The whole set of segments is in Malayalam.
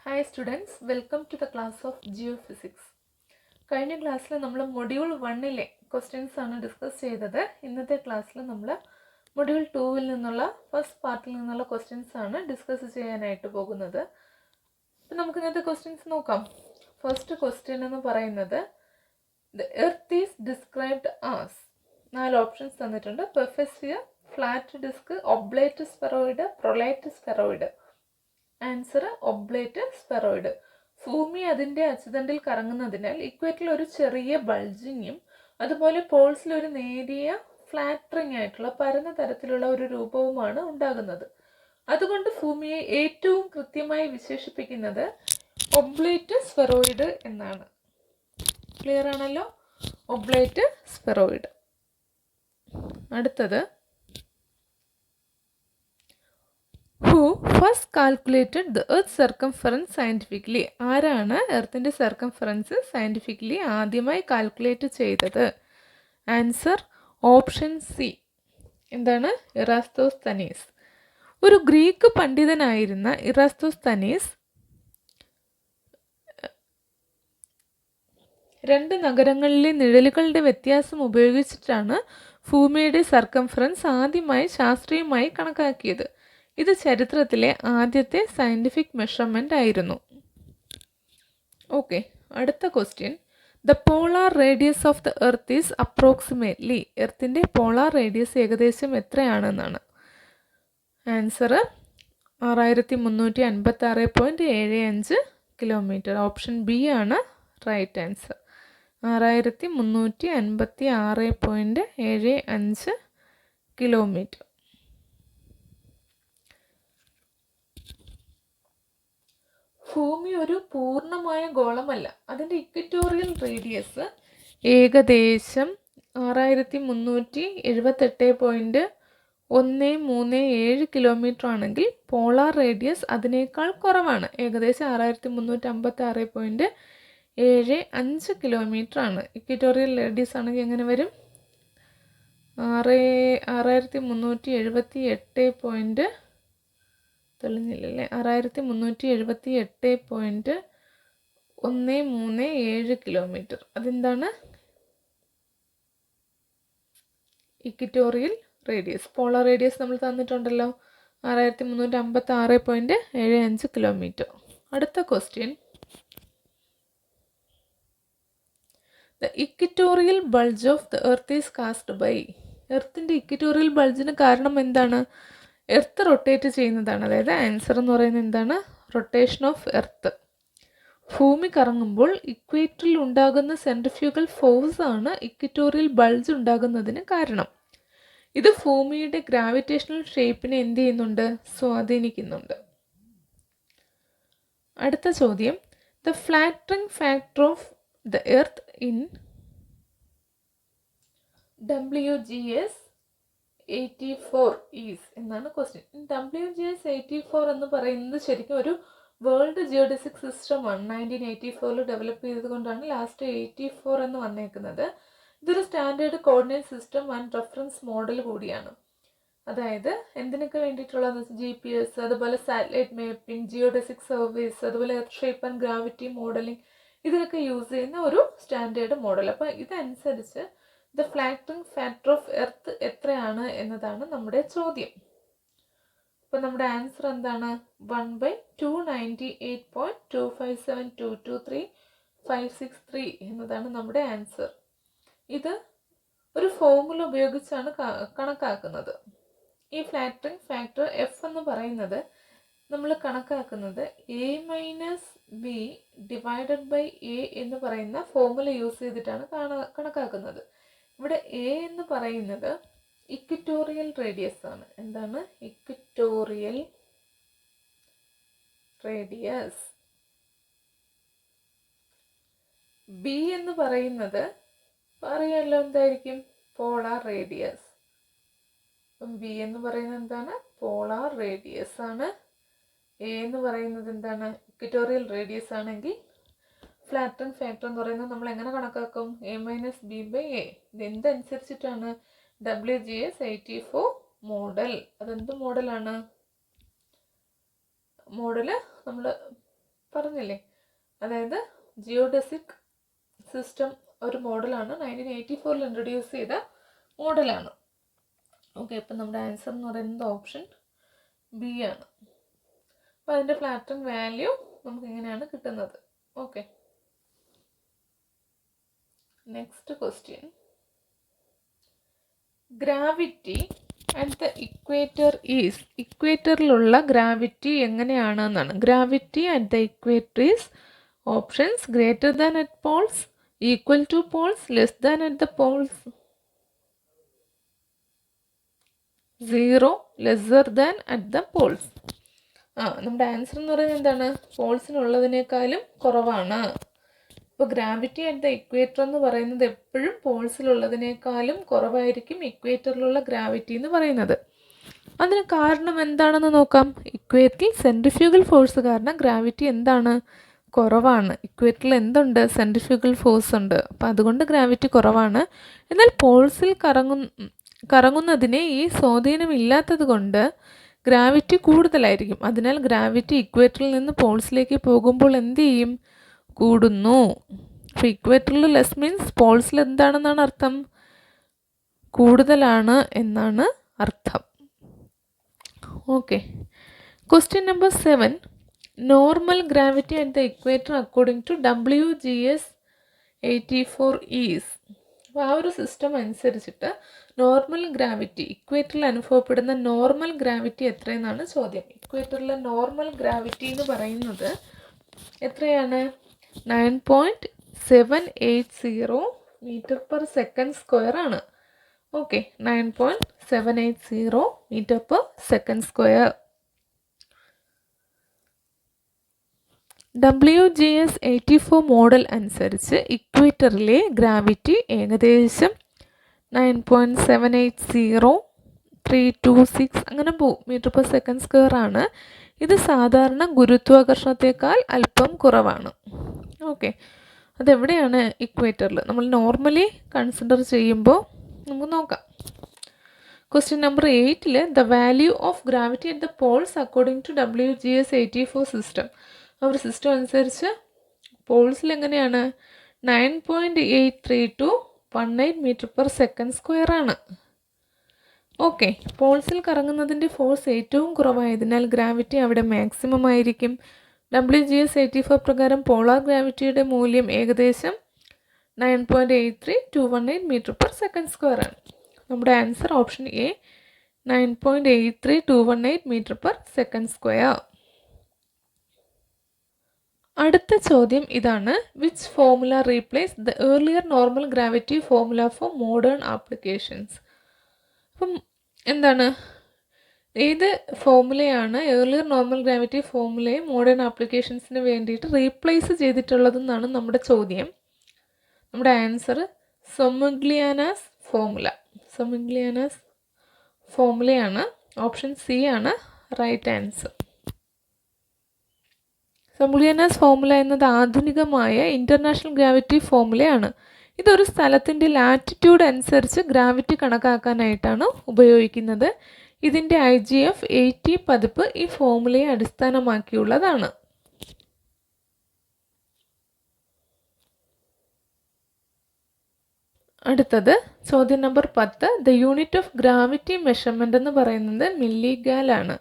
Hi students, welcome to the class of Geophysics. കഴിഞ്ഞ ക്ലാസ്സിൽ നമ്മൾ മൊഡ്യൂൾ 1-ലെ ക്വസ്റ്റ്യൻസ് ആണ് ഡിസ്കസ് ചെയ്തത്. ഇന്നത്തെ ക്ലാസ്സിൽ നമ്മൾ മൊഡ്യൂൾ 2-ൽ നിന്നുള്ള ഫസ്റ്റ് പാർട്ടിൽ നിന്നുള്ള ക്വസ്റ്റ്യൻസ് ആണ് ഡിസ്കസ് ചെയ്യാനായിട്ട് പോകുന്നത്. അപ്പോൾ നമുക്ക് ഇന്നത്തെ ക്വസ്റ്റ്യൻസ് നോക്കാം. ഫസ്റ്റ് ക്വസ്റ്റ്യൻ എന്ന് പറയുന്നത് The earth is described as 4 options തന്നിട്ടുണ്ട്. Perfect sphere, flat disc, oblate spheroid, prolate spheroid. Answer oblate spheroid. ഭൂമി അതിൻ്റെ അച്ചുതണ്ടിൽ കറങ്ങുന്നതിനാൽ ഇക്വേറ്ററിൽ ഒരു ചെറിയ ബൾജിങ്ങും അതുപോലെ പോൾസിൽ ഒരു നേരിയ ഫ്ലാറ്ററിംഗ് ആയിട്ടുള്ള പരന്ന തരത്തിലുള്ള ഒരു രൂപവുമാണ് ഉണ്ടാകുന്നത്. അതുകൊണ്ട് ഭൂമിയെ ഏറ്റവും കൃത്യമായി വിശേഷിപ്പിക്കുന്നത് ഒബ്ലേറ്റ് സ്ഫെറോയിഡ് എന്നാണ്. ക്ലിയർ ആണല്ലോ? ഒബ്ലേറ്റ് സ്ഫെറോയിഡ്. അടുത്തത്, Who first calculated the Earth's circumference scientifically? ആരാണ് എർത്തിൻ്റെ സർക്കംഫറൻസ് സയൻറ്റിഫിക്കലി ആദ്യമായി കാൽക്കുലേറ്റ് ചെയ്തത്? Answer option C. എന്താണ്? ഇറാസ്തോസ്തനീസ്. ഒരു ഗ്രീക്ക് പണ്ഡിതനായിരുന്ന ഇറാസ്തോസ്തനീസ് 2 നഗരങ്ങളിലെ നിഴലുകളുടെ വ്യത്യാസം ഉപയോഗിച്ചിട്ടാണ് ഭൂമിയുടെ സർക്കംഫറൻസ് ആദ്യമായി ശാസ്ത്രീയമായി കണക്കാക്കിയത്. ഇത് ചരിത്രത്തിലെ ആദ്യത്തെ സയൻറ്റിഫിക് മെഷർമെൻ്റ് ആയിരുന്നു. ഓക്കെ, അടുത്ത question. The polar radius of the earth is approximately. എർത്തിൻ്റെ പോളാർ റേഡിയസ് ഏകദേശം എത്രയാണെന്നാണ്. Answer 6356.75 kilometre. ഓപ്ഷൻ ബി ആണ് റൈറ്റ് ആൻസർ. 6356.75 കിലോമീറ്റർ. ഭൂമി ഒരു പൂർണ്ണമായ ഗോളമല്ല. അതിൻ്റെ ഇക്വറ്റോറിയൽ റേഡിയസ് ഏകദേശം 6378.137 കിലോമീറ്റർ ആണെങ്കിൽ പോളാർ റേഡിയസ് അതിനേക്കാൾ കുറവാണ്. ഏകദേശം 6356.75 കിലോമീറ്റർ ആണ്. ഇക്വറ്റോറിയൽ റേഡിയസ് ആണെങ്കിൽ എങ്ങനെ വരും? 6378. തെളിഞ്ഞില്ലല്ലേ? 6378.137 കിലോമീറ്റർ. അതെന്താണ്? Equatorial radius. പോളാർ റേഡിയസ് നമ്മൾ തന്നിട്ടുണ്ടല്ലോ, 6356.75 കിലോമീറ്റർ. അടുത്ത question. The equatorial bulge of the earth is caused by. എർത്തിൻ്റെ ഇക്വറ്റോറിയൽ ബൾജിന് കാരണം എന്താണ്? എർത്ത് റൊട്ടേറ്റ് ചെയ്യുന്നതാണ്. അതായത് ആൻസർ എന്ന് പറയുന്നത് എന്താണ്? Rotation of earth. ഭൂമി കറങ്ങുമ്പോൾ ഇക്വേറ്ററിൽ ഉണ്ടാകുന്ന സെൻട്രിഫ്യൂഗൽ ഫോഴ്സ് ആണ് ഇക്വറ്റോറിയൽ ബൾജ് ഉണ്ടാകുന്നതിന് കാരണം. ഇത് ഭൂമിയുടെ ഗ്രാവിറ്റേഷണൽ ഷേപ്പിനെ എന്ത് ചെയ്യുന്നുണ്ട്? സ്വാധീനിക്കുന്നുണ്ട്. അടുത്ത ചോദ്യം. The ഫ്ലാറ്ററിംഗ് factor of the earth in WGS 84 is എന്നാണ് ക്വസ്റ്റ്യൻ. WGS 84 എന്ന് പറയുന്നത് ശരിക്കും ഒരു വേൾഡ് ജിയോഡസിക് സിസ്റ്റമാണ്. 1984 ഡെവലപ്പ് ചെയ്തത് കൊണ്ടാണ് ലാസ്റ്റ് 84 എന്ന് വന്നേക്കുന്നത്. ഇതൊരു standard coordinate system and reference model കൂടിയാണ്. അതായത് എന്തിനൊക്കെ വേണ്ടിയിട്ടുള്ളത്? GPS, അതുപോലെ സാറ്റലൈറ്റ് മാപ്പിംഗ്, ജിയോഡസിക് സർവീസ്, അതുപോലെ earth shape and gravity modelling, ഇതിനൊക്കെ യൂസ് ചെയ്യുന്ന ഒരു സ്റ്റാൻഡേർഡ് മോഡൽ. അപ്പോൾ ഇതനുസരിച്ച് ദ ഫ്ലാറ്ററിംഗ് ഫാക്ടർ ഓഫ് എർത്ത് എത്രയാണ് എന്നതാണ് നമ്മുടെ ചോദ്യം. അപ്പോൾ നമ്മുടെ ആൻസർ എന്താണ്? 1/298.257223.563 എന്നതാണ് നമ്മുടെ ആൻസർ. ഇത് ഒരു ഫോർമുല ഉപയോഗിച്ചാണ് കണക്കാക്കുന്നത്. ഈ ഫ്ലാറ്ററിംഗ് ഫാക്ടർ എഫ് എന്ന് പറയുന്നത് നമ്മൾ കണക്കാക്കുന്നത് A-B ഡിവൈഡഡ് ബൈ A എന്ന് പറയുന്ന ഫോർമുല യൂസ് ചെയ്തിട്ടാണ് കണക്കാക്കുന്നത്. ഇവിടെ A എന്ന് പറയുന്നത് ഇക്വറ്റോറിയൽ റേഡിയസ് ആണ്. എന്താണ്? Equatorial radius. B എന്ന് പറയുന്നത് അറിയാമല്ലോ എന്തായിരിക്കും? Polar radius. അപ്പം B എന്ന് പറയുന്നത് എന്താണ്? പോളാർ റേഡിയസ് ആണ്. A എന്ന് പറയുന്നത് എന്താണ്? ഇക്വറ്റോറിയൽ റേഡിയസ് ആണെങ്കിൽ ഫ്ലാറ്ററിംഗ് ഫാക്ടർ എന്ന് പറയുന്നത് നമ്മൾ എങ്ങനെ കണക്കാക്കും? A-B/A. ഇതെന്തനുസരിച്ചിട്ടാണ്? WGS 84 model. അതെന്ത് മോഡലാണ്? മോഡല് നമ്മൾ പറഞ്ഞില്ലേ. അതായത് ജിയോഡെസിക് സിസ്റ്റം ഒരു മോഡലാണ്, 1984 ഇൻട്രൊഡ്യൂസ് ചെയ്ത മോഡലാണ്. ഓക്കെ, അപ്പം നമ്മുടെ ആൻസർ എന്ന് പറയുന്നത് ഓപ്ഷൻ ബി ആണ്. അപ്പോൾ അതിൻ്റെ ഫ്ലാറ്ററിംഗ് വാല്യൂ നമുക്ക് ഇങ്ങനെയാണ് കിട്ടുന്നത്. Okay, next question. Gravity at the equator is, ഇക്വേറ്ററിലുള്ള ഗ്രാവിറ്റി എങ്ങനെയാണെന്നാണ്. Gravity at the equator is options greater than at poles, equal to poles, less than at the poles, 0, lesser than at the poles. നമ്മുടെ ആൻസർ എന്ന് പറയുന്നത് എന്താണ്? പോൾസിനുള്ളതിനേക്കാളും കുറവാണ്. ഇപ്പോൾ ഗ്രാവിറ്റി അറ്റ് ദ ഇക്വേറ്റർ എന്ന് പറയുന്നത് എപ്പോഴും പോൾസിലുള്ളതിനേക്കാളും കുറവായിരിക്കും ഇക്വേറ്ററിലുള്ള ഗ്രാവിറ്റി എന്ന് പറയുന്നത്. അതിന് കാരണം എന്താണെന്ന് നോക്കാം. ഇക്വേറ്ററിൽ സെൻട്രിഫ്യൂഗൽ ഫോഴ്സ് കാരണം ഗ്രാവിറ്റി എന്താണ്? കുറവാണ്. ഇക്വേറ്ററിൽ എന്തുണ്ട്? സെൻട്രിഫ്യൂഗൽ ഫോഴ്സ് ഉണ്ട്. അപ്പോൾ അതുകൊണ്ട് ഗ്രാവിറ്റി കുറവാണ്. എന്നാൽ പോൾസിൽ കറങ്ങുന്നതിന് ഈ സ്വാധീനമില്ലാത്തത് കൊണ്ട് ഗ്രാവിറ്റി കൂടുതലായിരിക്കും. അതിനാൽ ഗ്രാവിറ്റി ഇക്വേറ്ററിൽ നിന്ന് പോൾസിലേക്ക് പോകുമ്പോൾ എന്ത് ചെയ്യും? കൂടുന്നു. അപ്പോൾ ഇക്വേറ്ററിൽ ലെസ് മീൻസ് പോൾസിൽ എന്താണെന്നാണ് അർത്ഥം? കൂടുതലാണ് എന്നാണ് അർത്ഥം. Okay, question number 7. Normal gravity at the equator according to WGS 84 is. അപ്പോൾ ആ ഒരു സിസ്റ്റം അനുസരിച്ചിട്ട് നോർമൽ ഗ്രാവിറ്റി, ഇക്വേറ്ററിൽ അനുഭവപ്പെടുന്ന നോർമൽ ഗ്രാവിറ്റി എത്രയെന്നാണ് ചോദ്യം. ഇക്വേറ്ററിലെ നോർമൽ ഗ്രാവിറ്റി എന്ന് പറയുന്നത് എത്രയാണ്? 9.780 മീറ്റർ പെർ സെക്കൻഡ് സ്ക്വയർ ആണ്. Okay, 9.780 metre per second square. WGS 84 model അനുസരിച്ച് ഇക്വേറ്ററിലെ ഗ്രാവിറ്റി ഏകദേശം 9.780-326 അങ്ങനെ പോവും മീറ്റർ പെർ സെക്കൻഡ് സ്ക്വയർ ആണ്. ഇത് സാധാരണ ഗുരുത്വാകർഷണത്തേക്കാൾ അല്പം കുറവാണ്. ഓക്കെ, അതെവിടെയാണ്? ഇക്വേറ്ററിൽ. നമ്മൾ നോർമലി കൺസിഡർ ചെയ്യുമ്പോൾ നമുക്ക് നോക്കാം. Question number 8. The value of gravity at the poles according to WGS 84 system. അവർ സിസ്റ്റം അനുസരിച്ച് പോൾസിൽ എങ്ങനെയാണ്? 9.83218 മീറ്റർ പെർ സെക്കൻഡ് സ്ക്വയർ ആണ്. ഓക്കെ, പോൾസിൽ കറങ്ങുന്നതിൻ്റെ ഫോഴ്സ് ഏറ്റവും കുറവായതിനാൽ ഗ്രാവിറ്റി അവിടെ മാക്സിമം ആയിരിക്കും. WGS 84 പ്രകാരം പോളാർ ഗ്രാവിറ്റിയുടെ മൂല്യം ഏകദേശം 9.83218 മീറ്റർ പെർ സെക്കൻഡ് സ്ക്വയർ ആണ്. നമ്മുടെ answer option A, 9.83218 metre per second square. അടുത്ത ചോദ്യം ഇതാണ്. Which formula replace the earlier normal gravity formula for modern applications. അപ്പം എന്താണ്? ഏത് ഫോർമുലയാണ് ഏർലിയർ നോർമൽ ഗ്രാവിറ്റി ഫോർമുലയെ മോഡേൺ ആപ്ലിക്കേഷൻസിന് വേണ്ടിയിട്ട് റീപ്ലേസ് ചെയ്തിട്ടുള്ളതെന്നാണ് നമ്മുടെ ചോദ്യം. നമ്മുടെ ആൻസർ സൊമഗ്ലിയാനാസ് ഫോർമുല. സൊമഗ്ലിയാനാസ് ഫോർമുലയാണ്. ഓപ്ഷൻ സി ആണ് റൈറ്റ് ആൻസർ. സൊമഗ്ലിയാനാസ് ഫോർമുല എന്നത് ആധുനികമായ ഇൻ്റർനാഷണൽ ഗ്രാവിറ്റി ഫോർമുലയാണ്. ഇതൊരു സ്ഥലത്തിൻ്റെ ലാറ്റിറ്റ്യൂഡ് അനുസരിച്ച് ഗ്രാവിറ്റി കണക്കാക്കാനായിട്ടാണ് ഉപയോഗിക്കുന്നത്. ഇതിൻ്റെ IGF 80 പതിപ്പ് ഈ ഫോർമുലയെ അടിസ്ഥാനമാക്കിയുള്ളതാണ്. അടുത്തത് ചോദ്യം number 10. The unit of gravity measurement എന്ന് പറയുന്നത് മില്ലിഗാൽ ആണ്.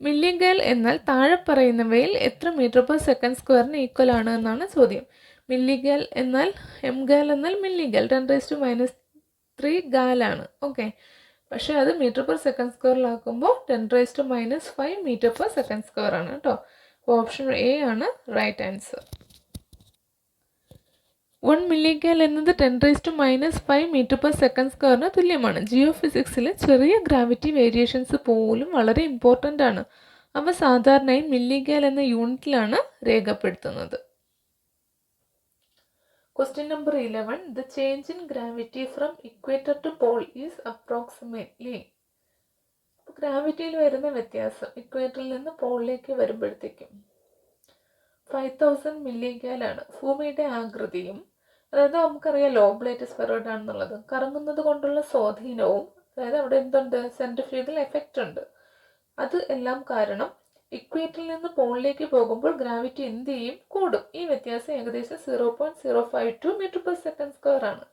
മില്ലിഗാൽ എന്നാൽ താഴെ പറയുന്നവയിൽ എത്ര മീറ്റർ പെർ സെക്കൻഡ് സ്ക്വയറിന് ഈക്വൽ ആണ് എന്നാണ് ചോദ്യം. മില്ലിഗാൽ എന്നാൽ എംഗാൽ എന്നാൽ മില്ലിഗാൽ 10⁻³ ഗാലാണ്. ഓക്കെ, പക്ഷേ അത് മീറ്റർ പെർ സെക്കൻഡ് സ്ക്വയറിലാക്കുമ്പോൾ 10⁻⁵ മീറ്റർ പെർ സെക്കൻഡ് സ്ക്വയർ ആണ് കേട്ടോ. അപ്പോൾ ഓപ്ഷൻ എ ആണ് റൈറ്റ് ആൻസർ. 1 മില്ലിഗാൽ എന്നത് 10⁻⁵ മീറ്റർ പെർ സെക്കൻഡ് സ്ക്വയറിന് തുല്യമാണ്. ജിയോ ഫിസിക്സിൽ ചെറിയ ഗ്രാവിറ്റി വേരിയേഷൻസ് പോലും വളരെ ഇമ്പോർട്ടൻ്റ് ആണ്. അവ സാധാരണയായി മില്ലിഗാൽ എന്ന യൂണിറ്റിലാണ് രേഖപ്പെടുത്തുന്നത്. Question number 11. The change in gravity from equator to pole is approximately. ഗ്രാവിറ്റിയിൽ വരുന്ന വ്യത്യാസം ഇക്വേറ്ററിൽ നിന്ന് പോളിലേക്ക് വരുമ്പോഴത്തേക്കും 5000 മില്ലിഗാലാണ്. ഭൂമിയുടെ ആകൃതിയും, അതായത് നമുക്കറിയാം ലോബ്ലേറ്റ് സ്ഫെറോയിഡ് ആണെന്നുള്ളത്, കറങ്ങുന്നത് കൊണ്ടുള്ള സ്വാധീനവും, അതായത് അവിടെ എന്തുണ്ട്? സെൻട്രിഫ്യൂഗൽ എഫക്റ്റ് ഉണ്ട്. അത് എല്ലാം കാരണം ഇക്വേറ്ററിൽ നിന്ന് പോളിലേക്ക് പോകുമ്പോൾ ഗ്രാവിറ്റി എന്ത് ചെയ്യും? കൂടും. ഈ വ്യത്യാസം ഏകദേശം 0.052 മീറ്റർ പെർ സെക്കൻഡ് സ്ക്വയർ ആണ്.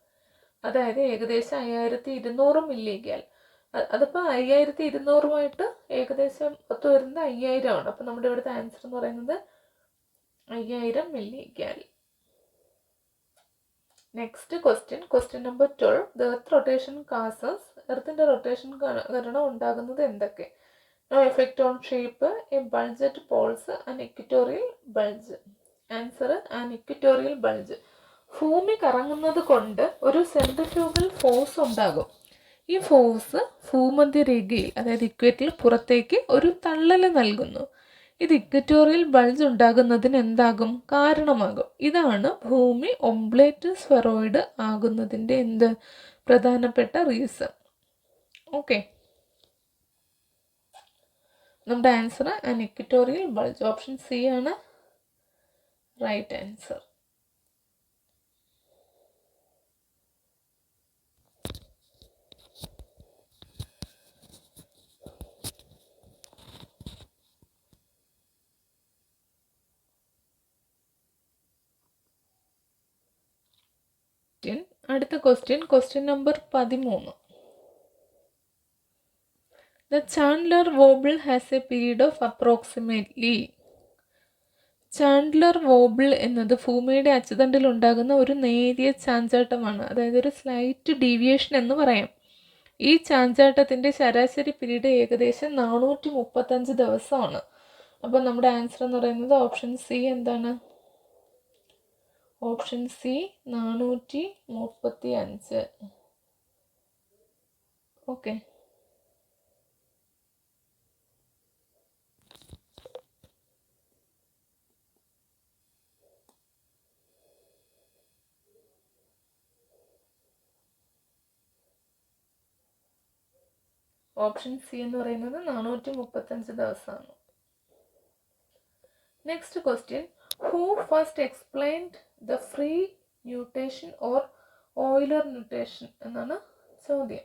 അതായത് ഏകദേശം 5200 മില്ലിഗ്യാൽ. അതിപ്പോൾ 5200 ഏകദേശം ഒത്തു വരുന്നത് 5000 ആണ്. അപ്പം നമ്മുടെ ഇവിടുത്തെ ആൻസർ എന്ന് പറയുന്നത് 5000 milligal. Next question number 12. The earth rotation causes, എർത്തിൻ്റെ റൊട്ടേഷൻ കാരണം ഉണ്ടാകുന്നത് എന്തൊക്കെ? No effect on shape, a bulge at poles, an equatorial bulge. Answer an equatorial bulge. ഭൂമി കറങ്ങുന്നത് കൊണ്ട് ഒരു സെൻട്രിഫ്യൂഗൽ ഫോഴ്സ് ഉണ്ടാകും. ഈ ഫോഴ്സ് ഭൂമധ്യരേഖയിൽ, അതായത് ഇക്വേറ്ററിൽ പുറത്തേക്ക് ഒരു തള്ളൽ നൽകുന്നു. ഇത് ഇക്വറ്റോറിയൽ ബൾജ് ഉണ്ടാകുന്നതിന് എന്താകും? കാരണമാകും. ഇതാണ് ഭൂമി ഒംബ്ലേറ്റ് സ്ഫെറോയിഡ് ആകുന്നതിൻ്റെ പ്രധാനപ്പെട്ട റീസൺ. ഓക്കെ, നമ്മുടെ answer an equatorial bulge. Option C ആണ് റൈറ്റ് ആൻസർ. അടുത്ത question number 13. The Chandler wobble has a period of approximately. Chandler wobble എന്നത് ഭൂമിയുടെ അച്ചുതണ്ടിൽ ഉണ്ടാകുന്ന ഒരു നേരിയ ചാഞ്ചാട്ടമാണ്, അതായത് ഒരു സ്ലൈറ്റ് ഡീവിയേഷൻ എന്ന് പറയാം. ഈ ചാഞ്ചാട്ടത്തിൻ്റെ ശരാശരി പീരീഡ് ഏകദേശം 435 ദിവസമാണ്. അപ്പോൾ നമ്മുടെ ആൻസർ എന്ന് പറയുന്നത് ഓപ്ഷൻ സി എന്താണ്? Option C 435. Okay, option C എന്ന് പറയുന്നത് 435 ദിവസമാണ്. Next question. Who first explained the free ന്യൂട്ടേഷൻ or Euler ന്യൂട്ടേഷൻ എന്നാണ് ചോദ്യം.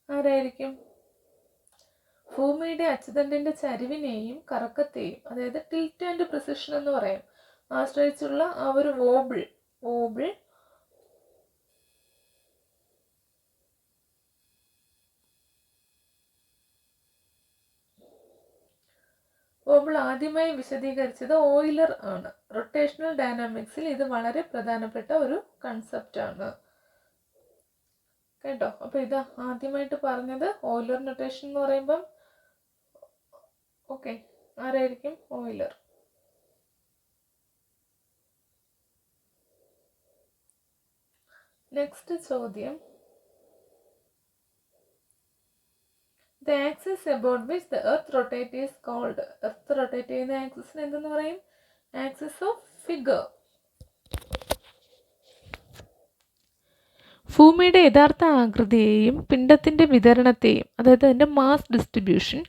ആരായിരിക്കും? ഭൂമിയുടെ അച്ചുതണ്ടിൻ്റെ ചരിവിനെയും കറക്കത്തെയും, അതായത് ടിൽറ്റ് ആൻഡ് പ്രിസിഷൻ എന്ന് പറയാം, ആശ്രയിച്ചുള്ള ആ ഒരു വോബിൾ ആദ്യമായി വിശദീകരിച്ചത് ഓയിലർ ആണ്. റൊട്ടേഷണൽ ഡൈനാമിക്സിൽ ഇത് വളരെ പ്രധാനപ്പെട്ട ഒരു കൺസെപ്റ്റ് ആണ് കേട്ടോ. അപ്പോൾ ഇത് ആദ്യമായിട്ട് പറഞ്ഞത് ഓയിലർ നൊട്ടേഷൻ എന്ന് പറയുമ്പം ഓക്കെ, ആരായിരിക്കും? ഓയിലർ. നെക്സ്റ്റ് ചോദ്യം. The axis about which the earth rotates is called. Earth rotate ചെയ്യുന്ന ആക്സിസിന് എന്തെന്ന് പറയും? Axis of figure. ഭൂമിയുടെ യഥാർത്ഥ ആകൃതിയെയും പിണ്ഡത്തിൻ്റെ വിതരണത്തെയും, അതായത് അതിൻ്റെ മാസ് ഡിസ്ട്രിബ്യൂഷൻ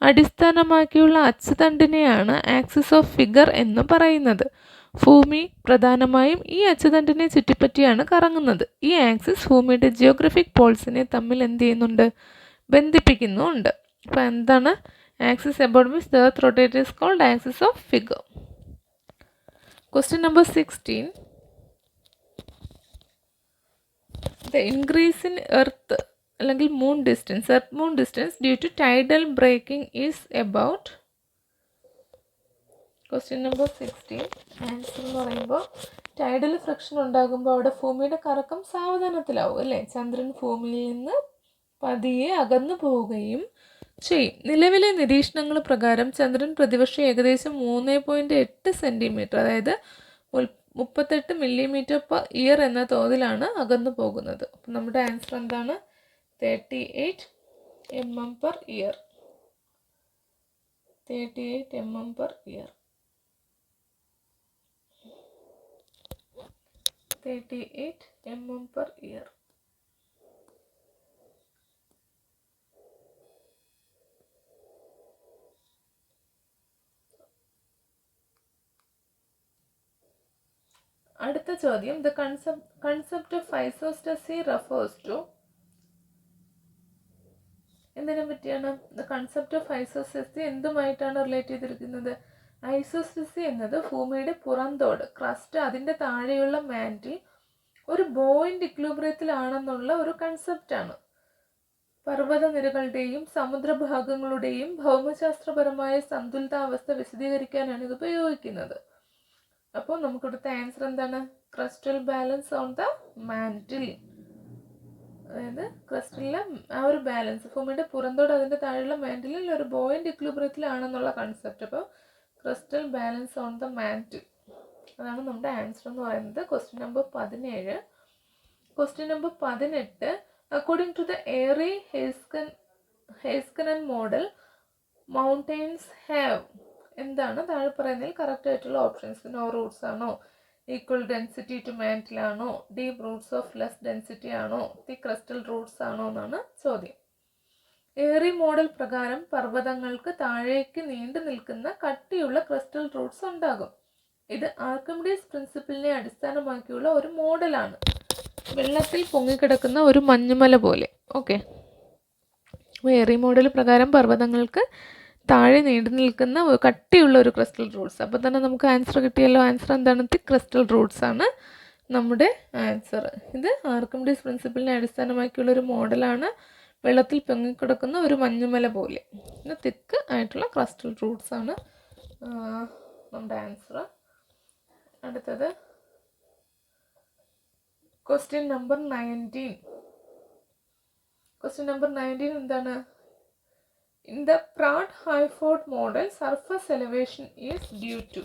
അടിസ്ഥാനമാക്കിയുള്ള അച്ചുതണ്ടിനെയാണ് ആക്സിസ് ഓഫ് ഫിഗർ എന്ന് പറയുന്നത്. ഭൂമി പ്രധാനമായും ഈ അച്ചുതണ്ടിനെ ചുറ്റിപ്പറ്റിയാണ് കറങ്ങുന്നത്. ഈ ആക്സിസ് ഭൂമിയുടെ ജിയോഗ്രഫിക് പോൾസിനെ തമ്മിൽ എന്ത് ചെയ്യുന്നുണ്ട്? ബന്ധിപ്പിക്കുന്നുണ്ട്. അപ്പോൾ എന്താണ് axis about which the earth rotate is called axis of figure. Question number 16. The increase in earth അല്ലെങ്കിൽ moon distance due to tidal braking is about. Question number 16 answer എന്ന് പറയുമ്പോൾ ടൈഡൽ ഫ്രിക്ഷൻ ഉണ്ടാകുമ്പോൾ അവിടെ ഭൂമിയുടെ കറക്കം സാവധാനത്തിലാവും അല്ലേ? ചന്ദ്രൻ ഭൂമിയിൽ നിന്ന് പതിയെ അകന്നു പോവുകയും ചെയ്യും. നിലവിലെ നിരീക്ഷണങ്ങൾ പ്രകാരം ചന്ദ്രൻ പ്രതിവർഷം ഏകദേശം 3.8 സെൻറ്റിമീറ്റർ, അതായത് 38 മില്ലിമീറ്റർ പെർ ഇയർ എന്ന തോതിലാണ് അകന്നു പോകുന്നത്. അപ്പം നമ്മുടെ ആൻസർ എന്താണ്? 38 mm per year. 38 mm per year. 38 mm per year. അടുത്ത ചോദ്യം. The concept of isostasy refers to. എന്തിനെ പറ്റിയാണ്? ദ കൺസെപ്റ്റ് ഓഫ് ഐസോസ്ഫിയർ എന്തുമായിട്ടാണ് റിലേറ്റ് ചെയ്തിരിക്കുന്നത്? ഐസോസ്ഫിയർ എന്നത് ഭൂമിയുടെ പുറന്തോട് ക്രസ്റ്റ്, അതിൻ്റെ താഴെയുള്ള മാൻറ്റിൽ ഒരു ബോയിൻ്റ് ഇക്വിലിബ്രിയത്തിലാണെന്നുള്ള ഒരു കൺസെപ്റ്റാണ്. പർവ്വതനിരകളുടെയും സമുദ്രഭാഗങ്ങളുടെയും ഭൗമശാസ്ത്രപരമായ സന്തുലിതാവസ്ഥ വിശദീകരിക്കാനാണ് ഇത് ഉപയോഗിക്കുന്നത്. അപ്പോൾ നമുക്കിവിടുത്തെ ആൻസർ എന്താണ്? Crustal balance on the mantle. അതായത് ക്രസ്റ്റലിലെ ആ ഒരു ബാലൻസ്, ഭൂമിയുടെ പുറന്തോട് അതിൻ്റെ താഴെയുള്ള മാൻറ്റിലിൽ ഒരു ബോയിൻ്റ് ഇക്വിലിബ്രിയത്തിലാണെന്നുള്ള കൺസെപ്റ്റ്. അപ്പോൾ crustal balance on the mantle, അതാണ് നമ്മുടെ ആൻസർ എന്ന് പറയുന്നത്. Question number 17. Question number 18. According to the Airy Heiskanen model mountains have, എന്താണ് താഴെ പറയുന്നതിൽ കറക്റ്റ് ആയിട്ടുള്ള ഓപ്ഷൻസ്? നോ റൂട്ട്സ് ആണോ, ഈക്വൽ ഡെൻസിറ്റി ടു മാൻറ്റിൽ ആണോ, deep roots of less density ആണോ, തിക്ക് ക്രിസ്റ്റൽ റൂട്ട്സ് ആണോ എന്നാണ് ചോദ്യം. എയറി മോഡൽ പ്രകാരം പർവ്വതങ്ങൾക്ക് താഴേക്ക് നീണ്ടു നിൽക്കുന്ന കട്ടിയുള്ള ക്രിസ്റ്റൽ റൂട്ട്സ് ഉണ്ടാകും. ഇത് ആർക്കിമിഡീസ് പ്രിൻസിപ്പിളിനെ അടിസ്ഥാനമാക്കിയുള്ള ഒരു മോഡലാണ്. വെള്ളത്തിൽ പൊങ്ങിക്കിടക്കുന്ന ഒരു മഞ്ഞുമല പോലെ. ഓക്കെ, എയറി മോഡൽ പ്രകാരം പർവ്വതങ്ങൾക്ക് താഴെ നീണ്ടു നിൽക്കുന്ന കട്ടിയുള്ള ഒരു ക്രിസ്റ്റൽ റൂട്ട്സ്. അപ്പോൾ തന്നെ നമുക്ക് ആൻസർ കിട്ടിയല്ലോ. ആൻസർ എന്താണ്? തിക്ക് ക്രിസ്റ്റൽ റൂട്ട്സ് ആണ് നമ്മുടെ ആൻസർ. ഇത് ആർക്കിമിഡീസ് പ്രിൻസിപ്പിളിനെ അടിസ്ഥാനമാക്കിയുള്ള ഒരു മോഡലാണ്. വെള്ളത്തിൽ പൊങ്ങിക്കിടക്കുന്ന ഒരു മഞ്ഞുമല പോലെ തിക്ക് ആയിട്ടുള്ള ക്രിസ്റ്റൽ റൂട്ട്സ് ആണ് നമ്മുടെ ആൻസർ. അടുത്തത് ക്വസ്റ്റ്യൻ നമ്പർ 19. ക്വസ്റ്റ്യൻ നമ്പർ 19 എന്താണ്? In the Pratt-Hayford model, surface elevation is due to.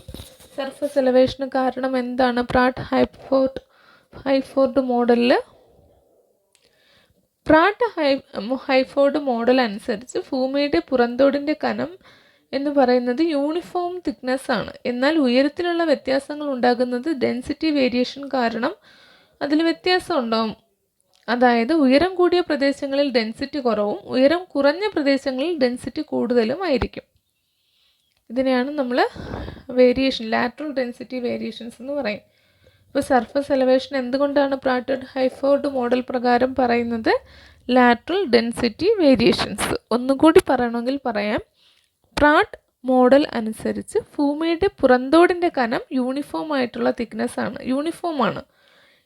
Surface എലവേഷന് കാരണം എന്താണ്? പ്രാട്ട്-ഹൈഫോർഡ് മോഡലിൽ പ്രാട്ട്-ഹൈഫോർഡ് മോഡൽ അനുസരിച്ച് ഭൂമിയുടെ പുറന്തോടിൻ്റെ കനം എന്ന് പറയുന്നത് യൂണിഫോം തിക്നെസ് ആണ്. എന്നാൽ ഉയരത്തിലുള്ള വ്യത്യാസങ്ങൾ ഉണ്ടാകുന്നത് ഡെൻസിറ്റി വേരിയേഷൻ കാരണം അതിൽ വ്യത്യാസം ഉണ്ടാവും. അതായത് ഉയരം കൂടിയ പ്രദേശങ്ങളിൽ ഡെൻസിറ്റി കുറവും ഉയരം കുറഞ്ഞ പ്രദേശങ്ങളിൽ ഡെൻസിറ്റി കൂടുതലും ആയിരിക്കും. ഇതിനെയാണ് നമ്മൾ വേരിയേഷൻ, ലാറ്ററൽ ഡെൻസിറ്റി വേരിയേഷൻസ് എന്ന് പറയും. ഇപ്പോൾ സർഫസ് എലവേഷൻ എന്തുകൊണ്ടാണ് പ്രാട്ട്-ഹൈഫോർഡ് മോഡൽ പ്രകാരം പറയുന്നത്? Lateral density variations. ഒന്നുകൂടി പറയണമെങ്കിൽ പറയാം, പ്രാട്ട് മോഡൽ അനുസരിച്ച് ഭൂമിയുടെ പുറന്തോടിൻ്റെ കനം യൂണിഫോം ആയിട്ടുള്ള തിക്നെസ് ആണ്, യൂണിഫോമാണ്.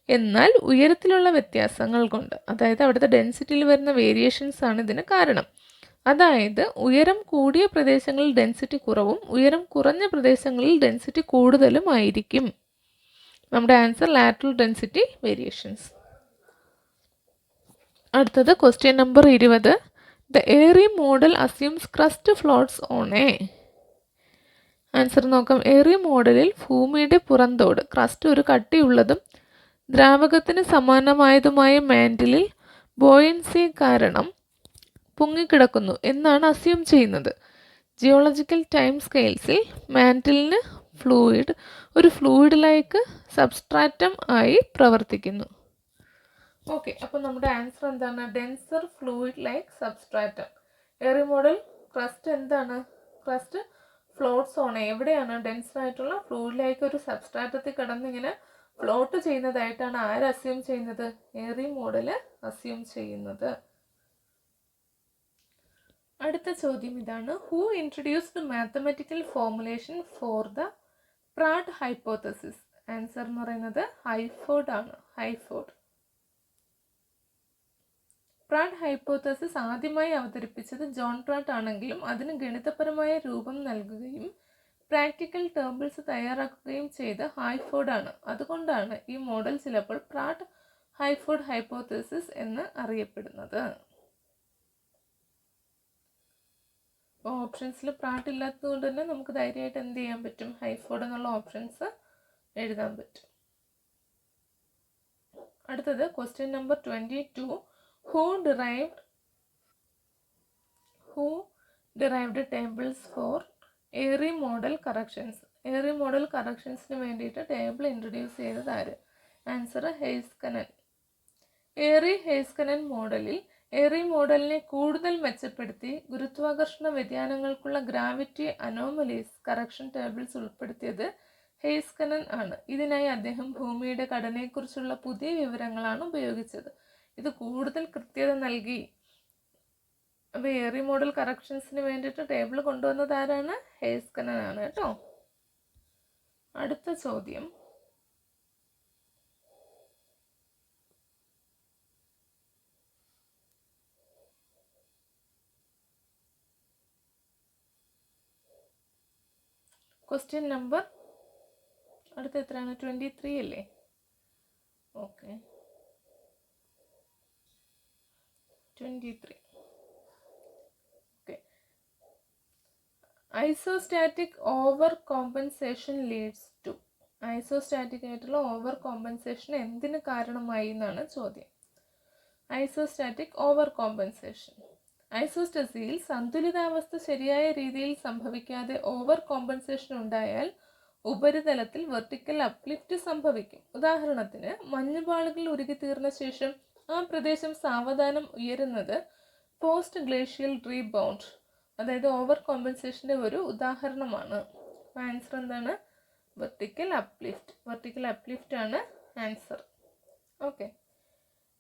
എന്നാൽ ഉയരത്തിലുള്ള വ്യത്യാസങ്ങൾ കൊണ്ട്, അതായത് അവിടുത്തെ ഡെൻസിറ്റിയിൽ വരുന്ന വേരിയേഷൻസ് ആണ് ഇതിന് കാരണം. അതായത് ഉയരം കൂടിയ പ്രദേശങ്ങളിൽ ഡെൻസിറ്റി കുറവും ഉയരം കുറഞ്ഞ പ്രദേശങ്ങളിൽ ഡെൻസിറ്റി കൂടുതലും ആയിരിക്കും. നമ്മുടെ ആൻസർ ലാറ്ററൽ ഡെൻസിറ്റി വേരിയേഷൻസ്. അടുത്തത് question number 20. The Airy model assumes crest floats on A. Answer നോക്കാം. എയറി മോഡലിൽ ഭൂമിയുടെ പുറന്തോട് ക്രസ്റ്റ് ഒരു കട്ടിയുള്ളതും ദ്രാവകത്തിന് സമാനമായതുമായ മാൻറ്റിലിൽ ബോയൻസി കാരണം പൊങ്ങിക്കിടക്കുന്നു എന്നാണ് അസ്യൂം ചെയ്യുന്നത്. ജിയോളജിക്കൽ ടൈം സ്കെയിൽസിൽ മാൻറ്റിലിന് ഒരു ഫ്ലൂയിഡ് ലൈക്ക് സബ്സ്ട്രാറ്റം ആയി പ്രവർത്തിക്കുന്നു. ഓക്കെ, അപ്പോൾ നമ്മുടെ ആൻസർ എന്താണ്? Denser fluid like substratum. Airy model crest എന്താണ്? ക്രസ്റ്റ് ഫ്ലോട്ട്സ് ഓൺ എവിടെയാണ്? ഡെൻസർ ആയിട്ടുള്ള ഫ്ലൂയിഡ് ലൈക്ക് ഒരു സബ്സ്ട്രാറ്റത്തിൽ കിടന്നിങ്ങനെ ഫ്ലോട്ട് ചെയ്യുന്നതായിട്ടാണ് ആര് അസ്യൂം ചെയ്യുന്നത്? എയറി മോഡൽ അസ്യൂം ചെയ്യുന്നത്. അടുത്ത ചോദ്യം ഇതാണ്. Who introduced mathematical formulation for the Pratt hypothesis? Answer എന്ന് പറയുന്നത് ഹൈഫോർഡ് ആണ്. ഹൈഫോർഡ്. പ്രാട്ട് ഹൈപ്പോത്തസിസ് ആദ്യമായി അവതരിപ്പിച്ചത് ജോൺ പ്രാട്ട് ആണെങ്കിലും അതിന് ഗണിതപരമായ രൂപം നൽകുകയും പ്രാക്ടിക്കൽ ടേബിൾസ് തയ്യാറാക്കുകയും ചെയ്ത ഹൈഫോർഡ് ആണ്. അതുകൊണ്ടാണ് ഈ മോഡൽ ചിലപ്പോൾ പ്രാട്ട് ഹൈഫോർഡ് ഹൈപ്പോത്തസിസ് എന്ന് അറിയപ്പെടുന്നത്. ഓപ്ഷൻസിൽ പ്രാട്ട് ഇല്ലാത്തത് കൊണ്ട് തന്നെ നമുക്ക് ധൈര്യമായിട്ട് എന്ത് ചെയ്യാൻ പറ്റും? ഹൈഫോർഡ് എന്നുള്ള ഓപ്ഷൻസ് എഴുതാൻ പറ്റും. അടുത്തത് question number 22. Who derived tables for Airy model corrections? Airy model കറക്ഷൻസിന് വേണ്ടിയിട്ട് ടേബിൾ ഇൻട്രൊഡ്യൂസ് ചെയ്തത് ആര്? ആൻസർ ഹെയ്സ്കനൻ. ഹെയ്സ്കനൻ മോഡലിൽ എയറി മോഡലിനെ കൂടുതൽ മെച്ചപ്പെടുത്തി ഗുരുത്വാകർഷണ വ്യതിയാനങ്ങൾക്കുള്ള ഗ്രാവിറ്റി അനോമലീസ് കറക്ഷൻ ടേബിൾസ് ഉൾപ്പെടുത്തിയത് ഹെയ്സ്കനൻ ആണ്. ഇതിനായി അദ്ദേഹം ഭൂമിയുടെ ഘടനയെക്കുറിച്ചുള്ള പുതിയ വിവരങ്ങളാണ് ഉപയോഗിച്ചത്. ഇത് കൂടുതൽ കൃത്യത നൽകി അപ്പോൾ എയറി മോഡൽ കറക്ഷൻസിന് വേണ്ടിയിട്ട് ടേബിൾ കൊണ്ടുവന്നത് ആരാണ്? ഹെയ്സ്കനാണ് കേട്ടോ. അടുത്ത ചോദ്യം, ക്വസ്റ്റ്യൻ നമ്പർ അടുത്ത എത്രയാണ്? 23 അല്ലേ? Okay, 23. Okay, isostatic over compensation leads to. Isostatic ആയിട്ടുള്ള ഓവർ കോമ്പൻസേഷൻ എന്തിന് കാരണമായി എന്നാണ് ചോദ്യം. Isostatic over compensation. ഐസോസ്റ്റസിയിൽ സന്തുലിതാവസ്ഥ ശരിയായ രീതിയിൽ സംഭവിക്കാതെ ഓവർ കോമ്പൻസേഷൻ ഉണ്ടായാൽ ഉപരിതലത്തിൽ വെർട്ടിക്കൽ അപ്ലിഫ്റ്റ് സംഭവിക്കും. ഉദാഹരണത്തിന്, മഞ്ഞുപാളികൾ ഉരുകിത്തീർന്ന ശേഷം ആ പ്രദേശം സാവധാനം ഉയരുന്നത് പോസ്റ്റ് ഗ്ലേഷ്യൽ റീബൗണ്ട്, അതായത് ഓവർ കോമ്പൻസേഷൻ്റെ ഒരു ഉദാഹരണമാണ്. ആൻസർ എന്താണ്? Vertical uplift. വെർട്ടിക്കൽ അപ്ലിഫ്റ്റ് ആണ് ആൻസർ. ഓക്കെ,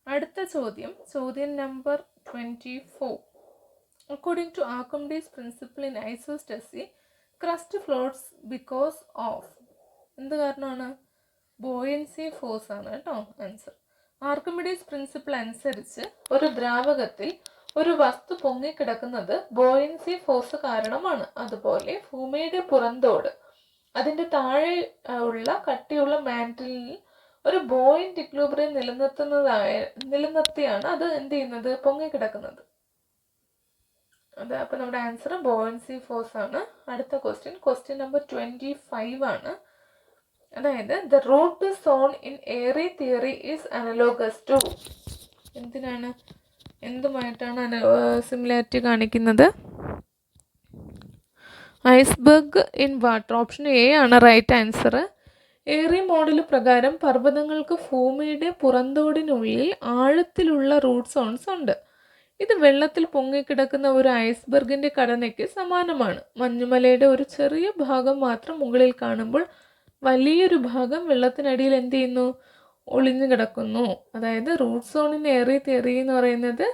അടുത്ത ചോദ്യം, ചോദ്യം number 24. According to Archimedes' principle in isostasy, crust floats because of. എന്ത് കാരണമാണ്? ബോയൻസി ഫോഴ്സ് ആണ് കേട്ടോ ആൻസർ. ആർക്കിമിഡീസ് പ്രിൻസിപ്പിൾ അനുസരിച്ച് ഒരു ദ്രാവകത്തിൽ ഒരു വസ്തു പൊങ്ങിക്കിടക്കുന്നത് ബോയൻസി ഫോഴ്സ് കാരണമാണ്. അതുപോലെ ഭൂമിയുടെ പുറന്തോട്, അതിൻ്റെ താഴെ ഉള്ള കട്ടിയുള്ള മാൻറ്റിലിൽ ഒരു ബോയിന്റ് ഇക്വിലിബ്രിയം നിലനിർത്തിയാണ് അത് എന്ത് ചെയ്യുന്നത്? പൊങ്ങിക്കിടക്കുന്നത്. അത് അപ്പോൾ നമ്മുടെ ആൻസർ ബോയൻസി ഫോഴ്സ് ആണ്. അടുത്ത ക്വസ്റ്റ്യൻ നമ്പർ 25 ആണ്. അതായത് the root zone in Airy theory is analogous to. എന്തിനാണ്? എന്തുമായിട്ടാണ് സിമിലാരിറ്റി കാണിക്കുന്നത്? Iceberg in water. Option A ആണ് റൈറ്റ് ആൻസർ. എയറി മോഡൽ പ്രകാരം പർവ്വതങ്ങൾക്ക് ഭൂമിയുടെ പുറന്തോടിനുള്ളിൽ ആഴത്തിലുള്ള റൂട്ട് സോൺസ് ഉണ്ട്. ഇത് വെള്ളത്തിൽ പൊങ്ങിക്കിടക്കുന്ന ഒരു ഐസ്ബർഗിൻ്റെ ഘടനയ്ക്ക് സമാനമാണ്. മഞ്ഞുമലയുടെ ഒരു ചെറിയ ഭാഗം മാത്രം മുകളിൽ കാണുമ്പോൾ വലിയൊരു ഭാഗം വെള്ളത്തിനടിയിൽ എന്ത് ചെയ്യുന്നു? ഒളിഞ്ഞു കിടക്കുന്നു. അതായത് റൂട്ട് സോണിൻ എയറി തിയറി എന്ന് പറയുന്നത്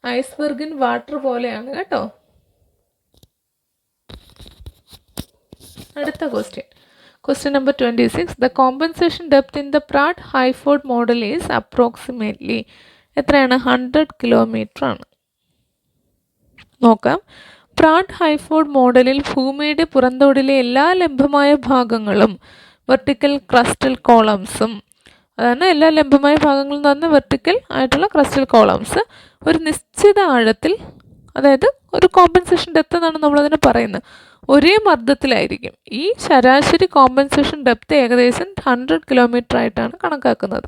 ഐസ്ബർഗിൻ വാട്ടർ പോലെയാണ് കേട്ടോ. അടുത്ത question number 26. The compensation depth in the Pratt Hayford model is approximately. എത്രയാണ്? 100 കിലോമീറ്റർ ആണ്. നോക്കാം. പ്രാട്ട്-ഹൈഫോർഡ് മോഡലിൽ ഭൂമിയുടെ പുറന്തോടിലെ എല്ലാ ലംബമായ ഭാഗങ്ങളും വെർട്ടിക്കൽ ക്രസ്റ്റൽ കോളംസും, അതാണ് എല്ലാ ലംബമായ ഭാഗങ്ങളും എന്ന് പറഞ്ഞാൽ വെർട്ടിക്കൽ ആയിട്ടുള്ള ക്രസ്റ്റൽ കോളംസ് ഒരു നിശ്ചിത ആഴത്തിൽ, അതായത് ഒരു കോമ്പൻസേഷൻ ഡെപ്ത് എന്നാണ് നമ്മളതിനെ പറയുന്നത്, ഒരേ മർദ്ദത്തിലായിരിക്കും. ഈ ശരാശരി കോമ്പൻസേഷൻ ഡെപ്ത് ഏകദേശം 100 കിലോമീറ്റർ ആയിട്ടാണ് കണക്കാക്കുന്നത്.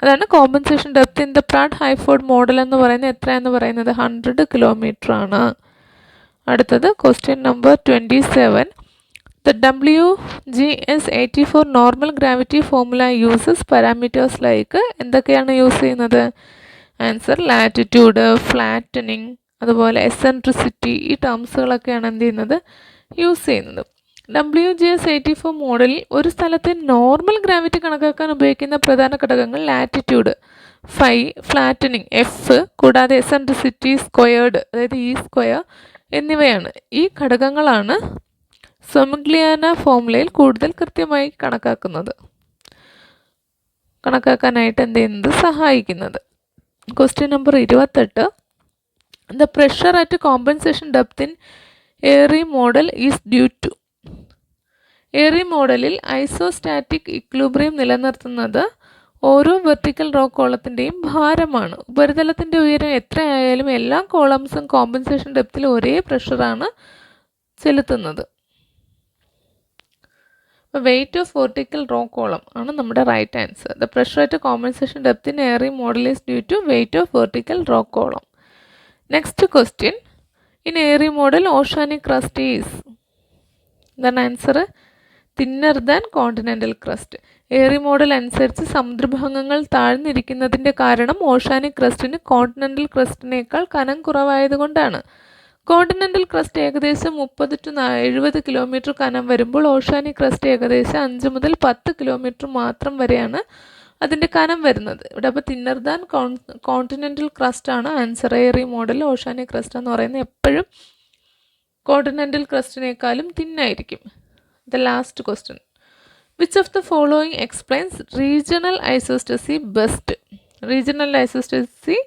അതാണ് compensation depth in the Pratt Hayford model എന്ന് പറയുന്നത്. എത്രയെന്ന് പറയുന്നത്? 100 കിലോമീറ്റർ ആണ്. അടുത്തത് question number 27. The WGS84 normal gravity formula uses parameters like. എന്തൊക്കെയാണ് യൂസ് ചെയ്യുന്നത്? ആൻസർ ലാറ്റിറ്റ്യൂഡ്, ഫ്ലാറ്റനിങ്, അതുപോലെ എസെൻട്രിസിറ്റി, ഈ ടേംസുകളൊക്കെയാണ് എന്ത് ചെയ്യുന്നത്? യൂസ് ചെയ്യുന്നത്. WGS84 മോഡലിൽ ഒരു സ്ഥലത്തെ നോർമൽ ഗ്രാവിറ്റി കണക്കാക്കാൻ ഉപയോഗിക്കുന്ന പ്രധാന ഘടകങ്ങൾ ലാറ്റിറ്റ്യൂഡ്, ഫൈ, ഫ്ലാറ്റനിങ്, എഫ്, കൂടാതെ എസെൻട്രിസിറ്റി സ്ക്വയേർഡ്, അതായത് ഇ സ്ക്വയർ എന്നിവയാണ്. ഈ ഘടകങ്ങളാണ് സൊമഗ്ലിയാന ഫോർമുലയിൽ കൂടുതൽ കൃത്യമായി കണക്കാക്കാനായിട്ട് എന്ത് ചെയ്യുന്നത്? സഹായിക്കുന്നത്. Question number 28. The pressure at compensation depth in Airy model is due to. Airy മോഡലിൽ ഐസോസ്റ്റാറ്റിക് ഇക്വിലിബ്രിയം നിലനിർത്തുന്നത് ഓരോ വെർട്ടിക്കൽ റോക്ക് കോളത്തിൻ്റെയും ഭാരമാണ്. ഉപരിതലത്തിൻ്റെ ഉയരം എത്രയായാലും എല്ലാ കോളംസും കോമ്പൻസേഷൻ ഡെപ്തിൽ ഒരേ പ്രഷറാണ് ചെലുത്തുന്നത്. Weight of vertical rock column ആണ് നമ്മുടെ right answer. The pressure at compensation depth in Airy model is due to weight of vertical rock column. Next question. In Airy model oceanic crust is. എന്താണ് answer? Thinner than continental crust. Airy model അനുസരിച്ച് സമുദ്രഭാഗങ്ങൾ താഴ്ന്നിരിക്കുന്നതിൻ്റെ കാരണം ഓഷ്യാനിക് ക്രസ്റ്റിന് കോണ്ടിനെൻ്റൽ ക്രസ്റ്റിനേക്കാൾ കനം കുറവായതുകൊണ്ടാണ്. കോണ്ടിനെൻ്റൽ ക്രസ്റ്റ് ഏകദേശം 30 to 70 കിലോമീറ്റർ കനം വരുമ്പോൾ ഓഷ്യാനിക് ക്രസ്റ്റ് ഏകദേശം 5 മുതൽ 10 കിലോമീറ്റർ മാത്രം വരെയാണ് അതിൻ്റെ കനം വരുന്നത്. ഇവിടെ അപ്പോൾ തിന്നർ ദാൻ കോണ്ടിനെൻ്റൽ ക്രസ്റ്റ് ആണ് answer. Airy model oceanic crust എന്ന് പറയുന്നത് എപ്പോഴും കോണ്ടിനെൻ്റൽ ക്രസ്റ്റിനേക്കാളും തിന്നായിരിക്കും. The last question, which of the following explains regional isostasy best? Regional isostasy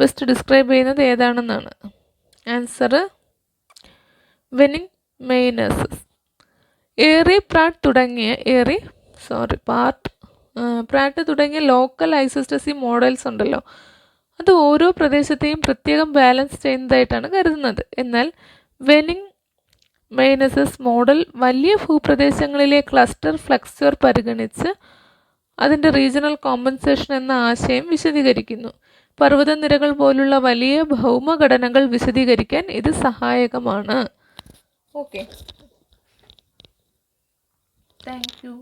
best describe ചെയ്യുന്നത് ഏതാണെന്നാണ് ആൻസർ. വെനിങ് മെയ്നസസ്. പ്രാട്ട് തുടങ്ങിയ ലോക്കൽ ഐസോസ്റ്റസി മോഡൽസ് ഉണ്ടല്ലോ, അത് ഓരോ പ്രദേശത്തെയും പ്രത്യേകം ബാലൻസ് ചെയ്യുന്നതായിട്ടാണ് കരുതുന്നത്. എന്നാൽ വെനിങ് മെയ്നസസ് മോഡൽ വലിയ ഭൂപ്രദേശങ്ങളിലെ ക്ലസ്റ്റർ ഫ്ലക്സ്ചർ പരിഗണിച്ച് അതിൻ്റെ റീജിയണൽ കോമ്പൻസേഷൻ എന്ന ആശയം വിശദീകരിക്കുന്നു. പർവ്വതനിരകൾ പോലുള്ള വലിയ ഭൗമഘടനകൾ വിശദീകരിക്കാൻ ഇത് സഹായകമാണ്. Okay, thank you.